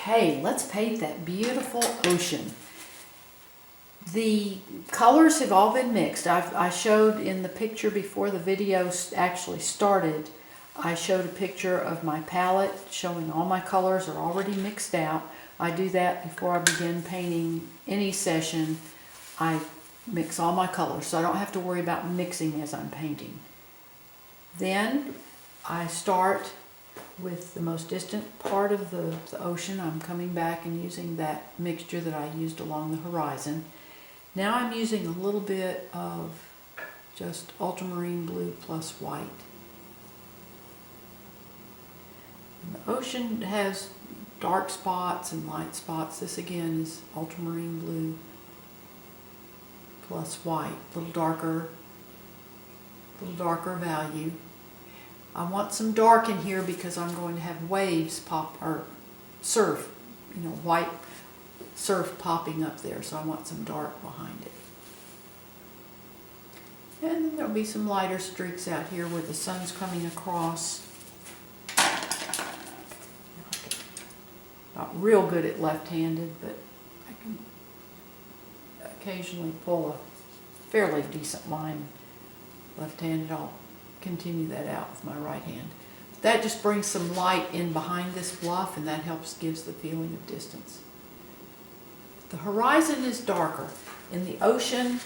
Okay, let's paint that beautiful ocean. The colors have all been mixed. I showed in the picture before the video actually started, I showed a picture of my palette showing all my colors are already mixed out. I do that before I begin painting any session. I mix all my colors so I don't have to worry about mixing as I'm painting. Then I start with the most distant part of the ocean. I'm coming back and using that mixture that I used along the horizon. Now I'm using a little bit of just ultramarine blue plus white. And the ocean has dark spots and light spots. This again is ultramarine blue plus white, a little darker value. I want some dark in here because I'm going to have waves pop, or surf, white surf popping up there, so I want some dark behind it. And then there'll be some lighter streaks out here where the sun's coming across. Not real good at left-handed, but I can occasionally pull a fairly decent line left-handed. I'll continue that out with my right hand. That just brings some light in behind this bluff, and that gives the feeling of distance. The horizon is darker. In the ocean,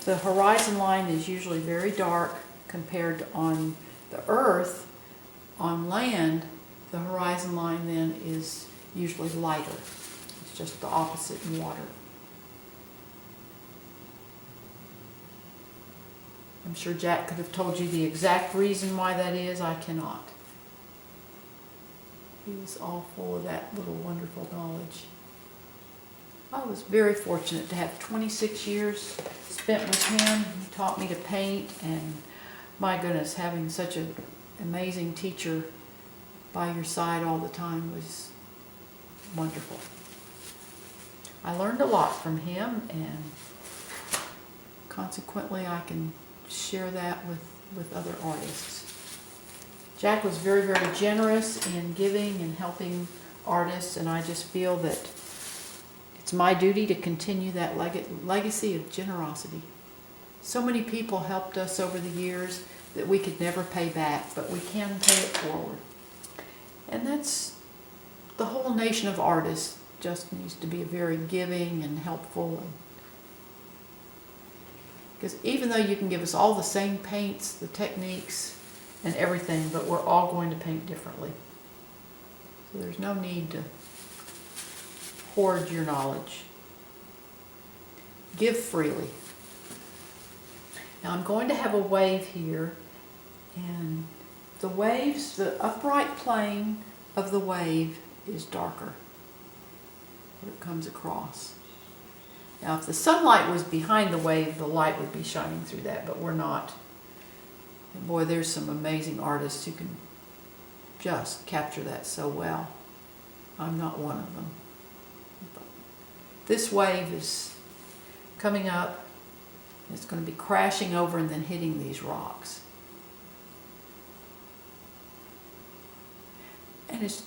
the horizon line is usually very dark compared to on the earth. On land, the horizon line then is usually lighter. It's just the opposite in water. I'm sure Jack could have told you the exact reason why that is. I cannot. He was all full of that little wonderful knowledge. I was very fortunate to have 26 years spent with him. He taught me to paint, and my goodness, having such an amazing teacher by your side all the time was wonderful. I learned a lot from him, and consequently I can share that with other artists. Jack was very, very generous in giving and helping artists, and I just feel that it's my duty to continue that legacy of generosity. So many people helped us over the years that we could never pay back, but we can pay it forward. And that's the whole nation of artists just needs to be very giving and helpful. Because even though you can give us all the same paints, the techniques, and everything, but we're all going to paint differently. So there's no need to hoard your knowledge. Give freely. Now I'm going to have a wave here, and the waves, the upright plane of the wave is darker where it comes across. Now if the sunlight was behind the wave, the light would be shining through that, but we're not. And boy, there's some amazing artists who can just capture that so well. I'm not one of them. But this wave is coming up. It's going to be crashing over and then hitting these rocks. And it's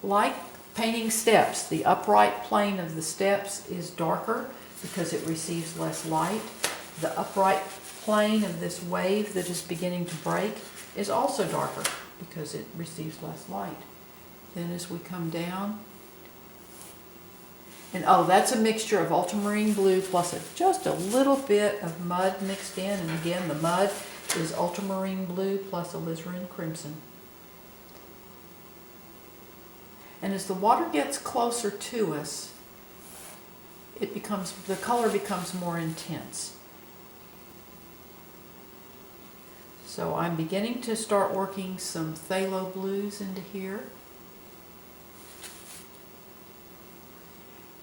like painting steps. The upright plane of the steps is darker because it receives less light. The upright plane of this wave that is beginning to break is also darker because it receives less light. Then as we come down, and that's a mixture of ultramarine blue plus just a little bit of mud mixed in, and again the mud is ultramarine blue plus alizarin crimson. And as the water gets closer to us, the color becomes more intense. So I'm beginning to start working some phthalo blues into here.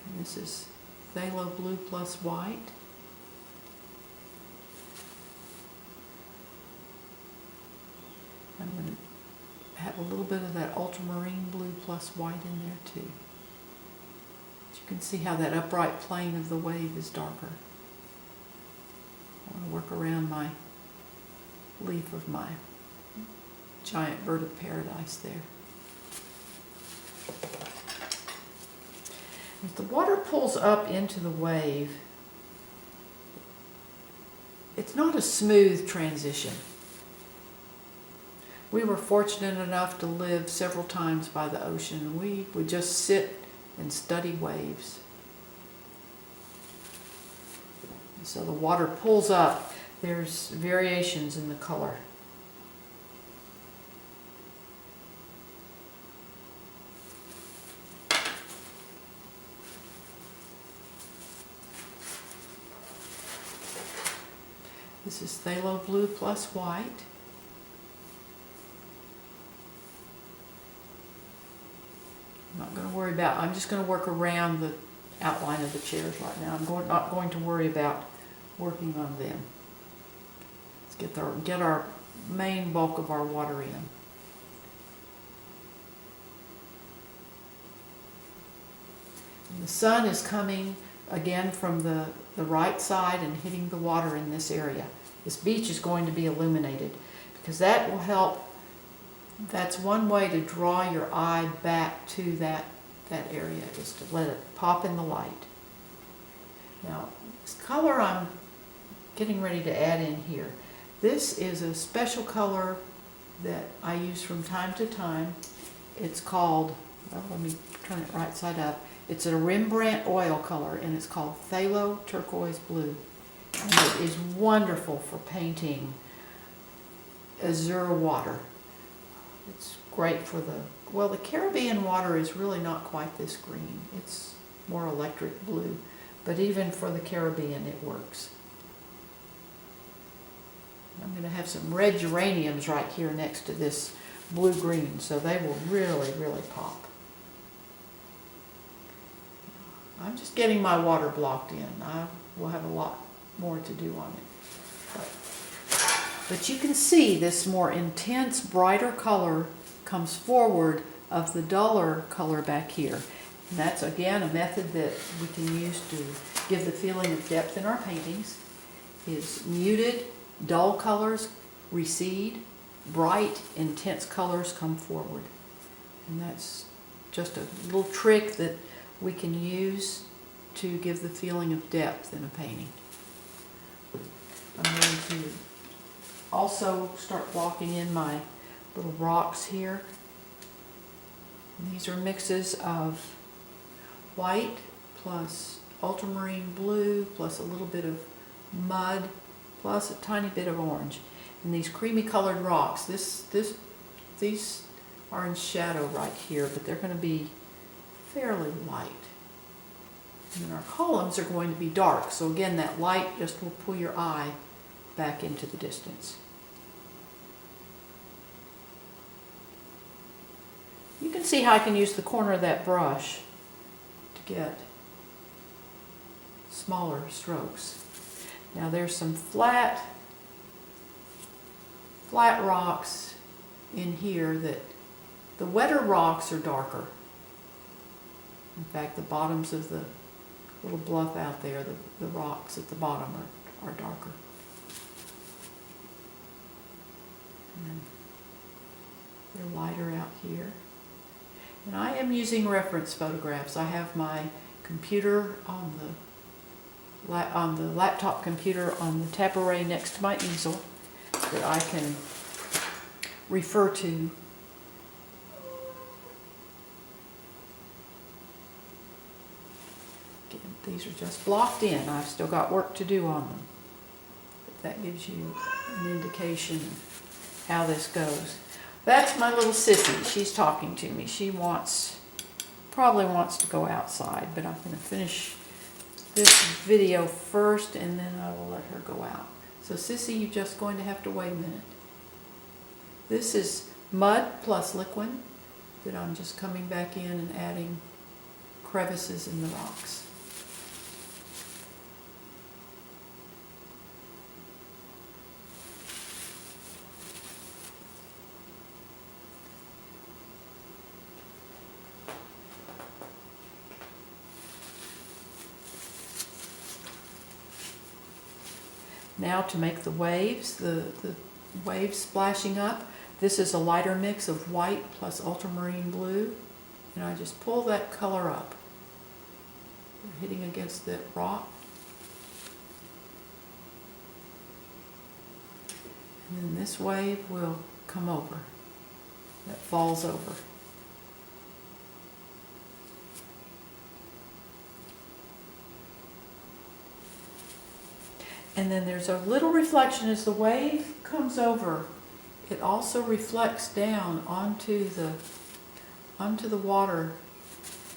And this is phthalo blue plus white. I'm going to have a little bit of that ultramarine blue plus white in there too. But you can see how that upright plane of the wave is darker. I want to work around my leaf of my giant bird of paradise there. As the water pulls up into the wave, it's not a smooth transition. We were fortunate enough to live several times by the ocean, and we would just sit and study waves. And so the water pulls up. There's variations in the color. This is phthalo blue plus white. I'm not going to worry about, I'm just going to work around the outline of the chairs right now. I'm not going to worry about working on them. Let's get our main bulk of our water in. And the sun is coming again from the right side and hitting the water in this area. This beach is going to be illuminated because that will help. That's one way to draw your eye back to that area, is to let it pop in the light. Now, this color I'm getting ready to add in here, this is a special color that I use from time to time. It's called, well, let me turn it right side up. It's a Rembrandt oil color, and it's called phthalo turquoise blue. And it is wonderful for painting azure water. It's great for the Caribbean water is really not quite this green. It's more electric blue, but even for the Caribbean it works. I'm going to have some red geraniums right here next to this blue-green, so they will really, really pop. I'm just getting my water blocked in. I will have a lot more to do on it. But you can see this more intense, brighter color comes forward of the duller color back here. And that's, again, a method that we can use to give the feeling of depth in our paintings. Is muted, dull colors recede, bright, intense colors come forward. And that's just a little trick that we can use to give the feeling of depth in a painting. I'm going to also start blocking in my little rocks here. And these are mixes of white plus ultramarine blue plus a little bit of mud plus a tiny bit of orange. And these creamy colored rocks, these are in shadow right here, but they're going to be fairly light. And then our columns are going to be dark, so again that light just will pull your eye back into the distance. You can see how I can use the corner of that brush to get smaller strokes. Now there's some flat rocks in here that the wetter rocks are darker. In fact, the bottoms of the little bluff out there, the rocks at the bottom are darker. And then they're lighter out here. And I am using reference photographs. I have my computer on the laptop computer on the tabouret next to my easel that I can refer to. Again, these are just blocked in. I've still got work to do on them. But that gives you an indication of how this goes. That's my little sissy. She's talking to me. She probably wants to go outside, but I'm going to finish this video first and then I will let her go out. So Sissy, you're just going to have to wait a minute. This is mud plus liquid that I'm just coming back in and adding crevices in the rocks. Now to make the waves, the waves splashing up, this is a lighter mix of white plus ultramarine blue, and I just pull that color up. We're hitting against the rock. And then this wave will come over. That falls over. And then there's a little reflection as the wave comes over. It also reflects down onto the water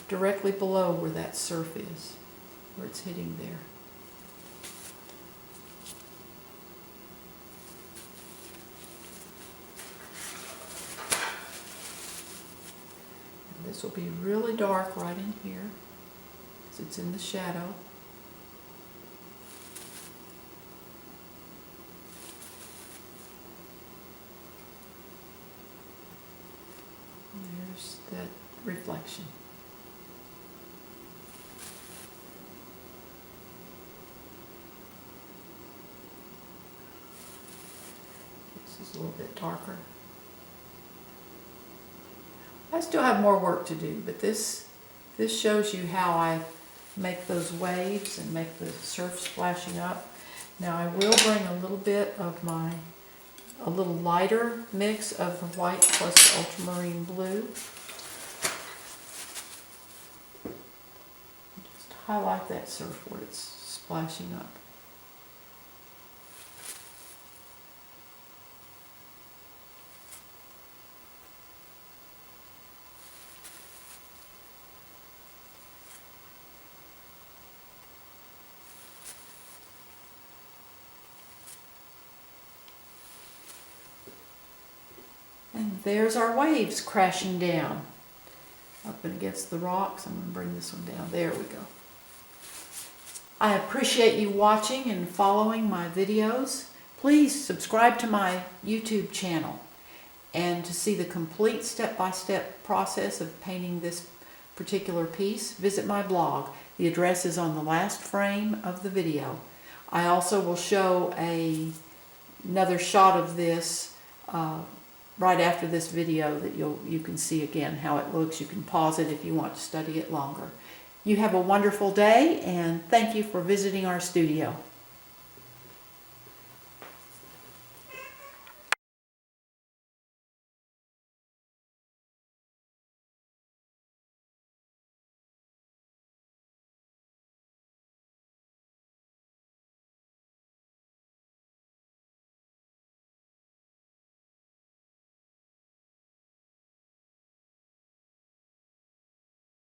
directly below where that surf is, where it's hitting there. And this will be really dark right in here, because it's in the shadow. There's that reflection. This is a little bit darker. I still have more work to do, but this shows you how I make those waves and make the surf splashing up. Now I will bring a little bit of a little lighter mix of the white plus the ultramarine blue. Just highlight that surf where it's splashing up. And there's our waves crashing down up and against the rocks. I'm going to bring this one down. There we go. I appreciate you watching and following my videos. Please subscribe to my YouTube channel. And to see the complete step-by-step process of painting this particular piece, visit my blog. The address is on the last frame of the video. I also will show another shot of this right after this video that you can see again how it looks. You can pause it if you want to study it longer. You have a wonderful day, and thank you for visiting our studio.